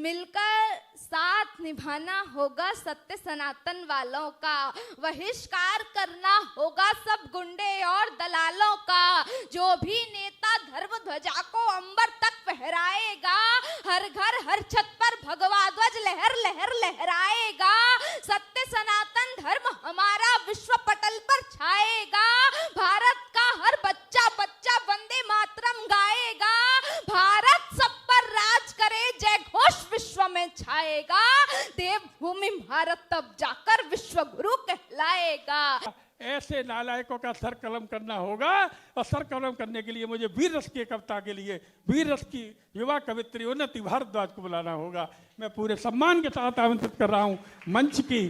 मिलकर साथ निभाना होगा सत्य सनातन वालों का, बहिष्कार करना होगा सब गुंडे और दलालों का। जो भी नेता धर्म ध्वजा को अंबर तक फहराएगा, हर घर हर छत पर भगवा ध्वज लहर लहर लहराएगा। सत्य सनातन धर्म हमारा विश्व पटल पर छाएगा। भारत का हर बच्चा बच्चा वंदे मातरम गाएगा। भारत सब पर राज करे, जय घोष विश्व में छाएगा। देवभूमि भारत तब जाकर विश्व गुरु कहलाएगा। ऐसे नालायकों का सर कलम करना होगा, और सर कलम करने के लिए मुझे वीर रस की कविता के लिए वीर रस की युवा कवित्री उन्नति भारद्वाज को बुलाना होगा। मैं पूरे सम्मान के साथ आमंत्रित कर रहा हूँ मंच की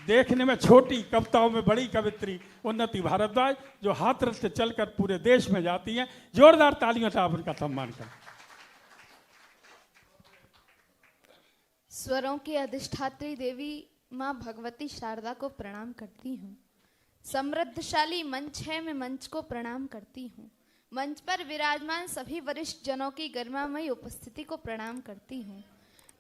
देखने में छोटी कविताओं में बड़ी कवित्री उन्नति भारद्वाज, जो हाथरस से चलकर पूरे देश में जाती हैं। जोरदार तालियों से आप उनका सम्मान करें। स्वरों की अधिष्ठात्री देवी माँ भगवती शारदा को प्रणाम करती हूँ। समृद्धशाली मंच है, मैं मंच को प्रणाम करती हूँ। मंच पर विराजमान सभी वरिष्ठ जनों की गरिमामयी उपस्थिति को प्रणाम करती हूँ।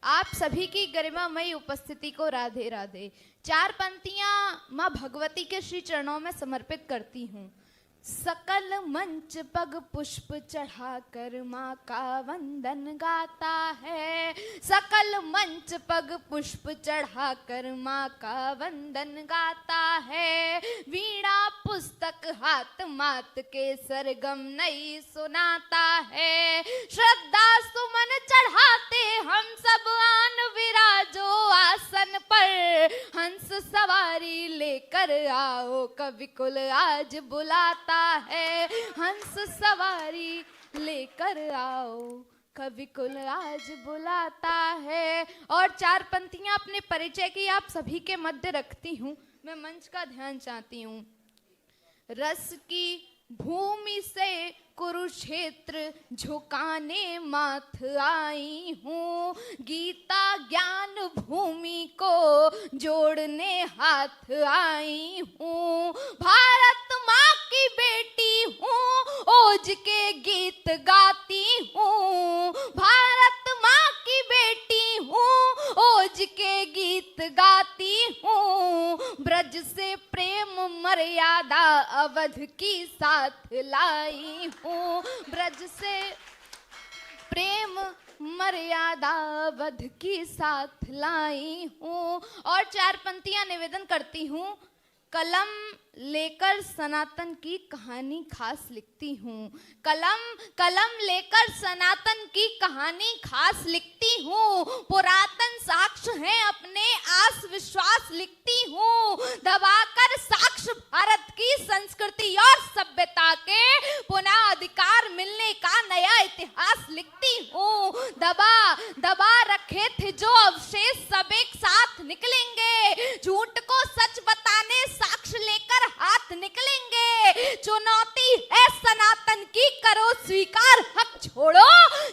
आप सभी की गरिमामयी उपस्थिति को राधे राधे। 4 पंक्तियाँ माँ भगवती के श्री चरणों में समर्पित करती हूँ। सकल मंच पग पुष्प चढ़ाकर माँ का वंदन गाता है। सकल मंच पग पुष्प चढ़ाकर माँ का वंदन गाता है। वीणा पुस्तक हाथ मात के सरगम नई सुनाता है। श्रद्धा सुमन चढ़ाते हम सब आन विराजो आसन पर। हंस सवारी लेकर आओ कवि कुल आज बुलाता है। हंस सवारी लेकर आओ कवि कुल आज बुलाता है। और 4 पंक्तियां अपने परिचय की आप सभी के मध्य रखती हूँ। मैं मंच का ध्यान चाहती हूँ। रस की भूमि से कुरुक्षेत्र झुकाने माथ आई हूँ। गीता ज्ञान भूमि को जोड़ने हाथ आई हूँ। भारत माँ की बेटी हूँ, ओज के गीत गाती हूँ। भारत माँ की बेटी हूँ, ओज के गीत गाती हूँ। ब्रज से प्रेम मर्यादा अवध की साथ लाई हूँ। ब्रज से प्रेम मर्यादा अवध की साथ लाई हूँ। और 4 पंक्तियां निवेदन करती हूँ। कलम लेकर सनातन की कहानी खास लिखती हूँ। कलम लेकर सनातन की कहानी खास लिखती हूँ। पुरातन साक्ष्य हैं अपने आस विश्वास लिखती हूँ। दबाकर साक्ष्य भारत की संस्कृति और सभ्यता के पुनः अधिकार मिलने का नया इतिहास लिखती हूँ। दबा रखे थे जो अवशेष सब एक साथ निकलेंगे। झूठ को सच बताने साक्ष्य लेकर हाथ निकलेंगे। चुनौती है सनातन की, करो स्वीकार हक छोड़ो।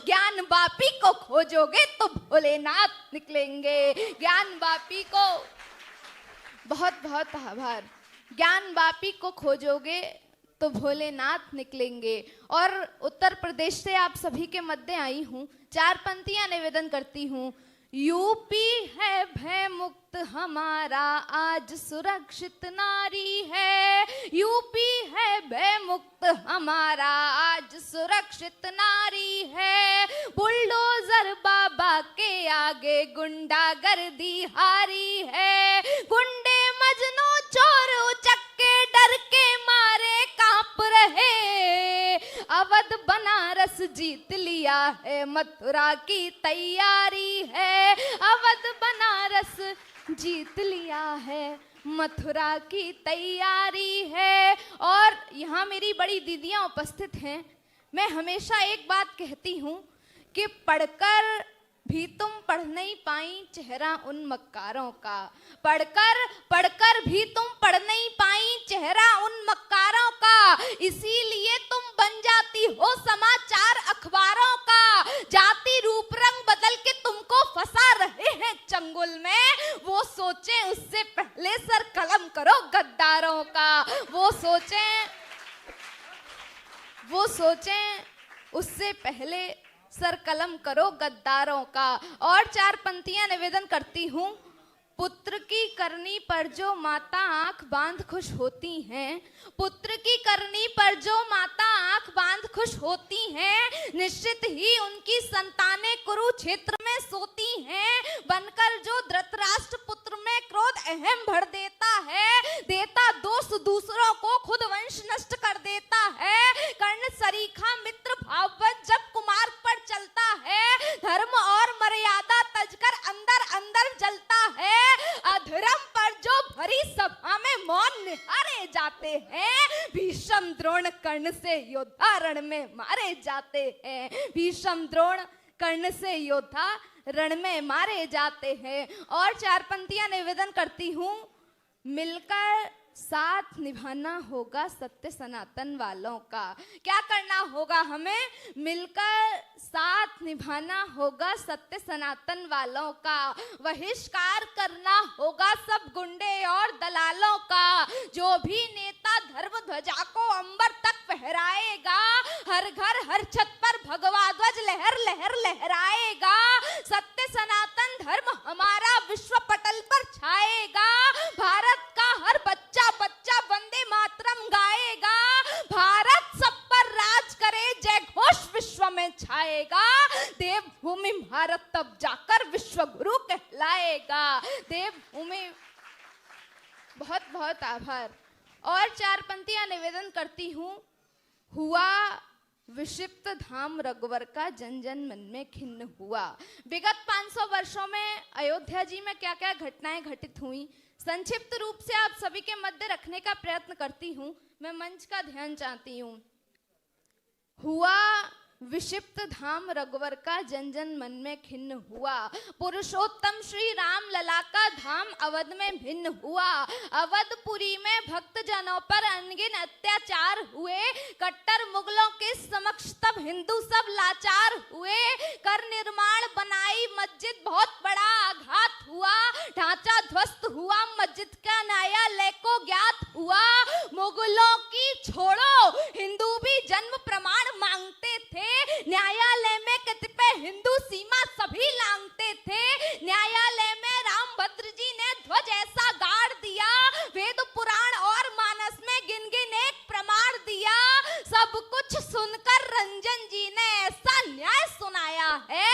ज्ञान वापी को खोजोगे तो भोलेनाथ निकलेंगे। ज्ञान वापी को बहुत बहुत आभार। ज्ञान वापी को खोजोगे तो भोलेनाथ निकलेंगे। और उत्तर प्रदेश से आप सभी के मध्य आई हूँ। 4 पंक्तियां निवेदन करती हूँ। यूपी है भय मुक्त हमारा आज सुरक्षित नारी है। यूपी है भय मुक्त हमारा आज सुरक्षित नारी है। बुलडोजर बाबा के आगे गुंडागर्दी हारी है। गुंडे मजनू चोर उचक्के डर के मारे कांप रहे। अवध बनारस जीत लिया है, मथुरा की तैयारी है। अवध बनारस जीत लिया है, मथुरा की तैयारी है। और यहाँ मेरी बड़ी दीदियाँ उपस्थित हैं। मैं हमेशा एक बात कहती हूँ कि पढ़कर भी तुम पढ़ नहीं पाई चेहरा उन मक्कारों का। पढ़कर भी तुम पढ़ नहीं पाई चेहरा उन मक्कारों का। इसीलिए तुम बन जाती हो समाचार अखबारों का। जाति रूप रंग बदल के तुमको फंसा रहे हैं चंगुल में। वो सोचे उससे पहले सर कलम करो गद्दारों का। वो सोचें उससे पहले सर कलम करो गद्दारों का। और 4 पंक्तियां निवेदन करती हूँ। पुत्र की करनी पर जो माता आंख बांध खुश होती हैं, पुत्र की करनी पर जो माता आंख बांध खुश होती हैं, निश्चित ही उनकी संतानें कुरुक्षेत्र में सोती हैं। बनकर जो धृतराष्ट्र पुत्र में क्रोध अहम भर देता है, देता दोष दूसरों को खुद वंश नष्ट कर देता है। कर्ण सरीखा मित्र भाववत जब कुमार पर चलता है, धर्म और मर्यादा तजकर अंदर अंदर जलता है। अधर्म पर जो भरी सभा में मौन निहारे जाते हैं, भीष्म द्रोण कर्ण से योद्धा रण में मारे जाते हैं। भीष्म द्रोण कर्ण से योद्धा रण में मारे जाते हैं। और 4 पंक्तियां निवेदन करती हूँ। मिलकर साथ निभाना होगा सत्य सनातन वालों का। क्या करना होगा हमें? मिलकर साथ निभाना होगा सत्य सनातन वालों का। बहिष्कार करना होगा सब गुंडे और दलालों का। जो भी नेता धर्म ध्वजा को अंबर तक फहराएगा, हर घर हर छत पर भगवा ध्वज लहर लहर लहराएगा। सत्य सनातन धर्म हमारा विश्व पटल पर छाएगा। भारत का हर बच्चा बच्चा वंदे मातरम गाएगा। भारत सब पर राज करे, जय घोष विश्व में छाएगा। देवभूमि भारत तब जाकर विश्व गुरु कहलाएगा। देवभूमि। बहुत बहुत आभार। और 4 पंक्तियां निवेदन करती हूँ। हुआ विक्षिप्त धाम रघुवर का जन जन मन में खिन्न हुआ। विगत 500 वर्षों में अयोध्या जी में क्या क्या घटनाएं घटित हुई, संक्षिप्त रूप से आप सभी के मध्य रखने का प्रयत्न करती हूँ। मैं मंच का ध्यान चाहती हूँ। हुआ विक्षिप्त धाम रघुवर का जन जन मन में खिन्न हुआ। पुरुषोत्तम श्री राम लला का धाम अवध में भिन्न हुआ। अवधपुरी में भक्त जनों पर अनगिन अत्याचार हुए। कट्टर मुगलों के समक्ष तब हिंदू सब लाचार हुए। कर निर्माण बनाई मस्जिद बहुत बड़ा आघात हुआ। ढांचा ध्वस्त हुआ मस्जिद का न्यायालय को ज्ञात हुआ। मुगलों की छोड़ो हिंदू भी जन्म प्रमाण मांगते थे। न्यायालय में कतिपय हिंदू सीमा सभी लांघते थे। न्यायालय में रामभद्र जी ने ध्वज ऐसा गाड़ दिया, वेद पुराण और मानस में गिन गिन एक प्रमाण दिया। सब कुछ सुनकर रंजन जी ने ऐसा न्याय सुनाया है।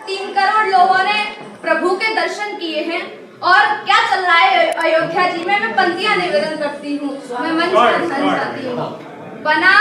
3 करोड़ लोगों ने प्रभु के दर्शन किए हैं। और क्या चल रहा है अयोध्या जी में? मैं पंक्तियां निवेदन करती हूँ। मैं मंच पर चाहती हूँ। बना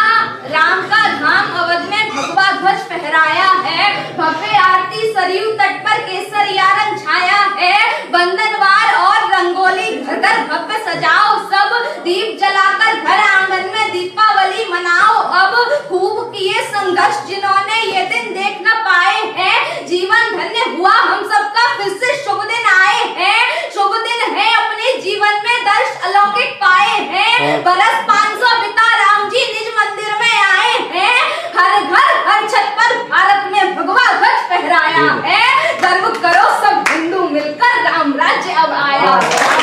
राम का धाम अवध में भगवा ध्वज फहराया है। भव्य आरती सरयू तट पर केसरिया रंग छाया है। बंधनवार और रंगोली घर घर भव्य सजाओ सब। दीप जलाकर घर आंगन में दीपावली मनाओ अब। खूब किए संघर्ष जिन्होंने ये दिन देख न पाए हैं। जीवन धन्य हुआ हम सबका, फिर से शुभ दिन आए हैं। शुभ दिन है अपने जीवन में दर्श अलौकिक पाए हैं। बरस 500 बिता राम जी निज मंदिर में आए हैं। हर घर हर छत पर भारत में भगवा ध्वज फहराया है। गर्व करो सब हिंदू मिलकर, राम राज्य अब आया है।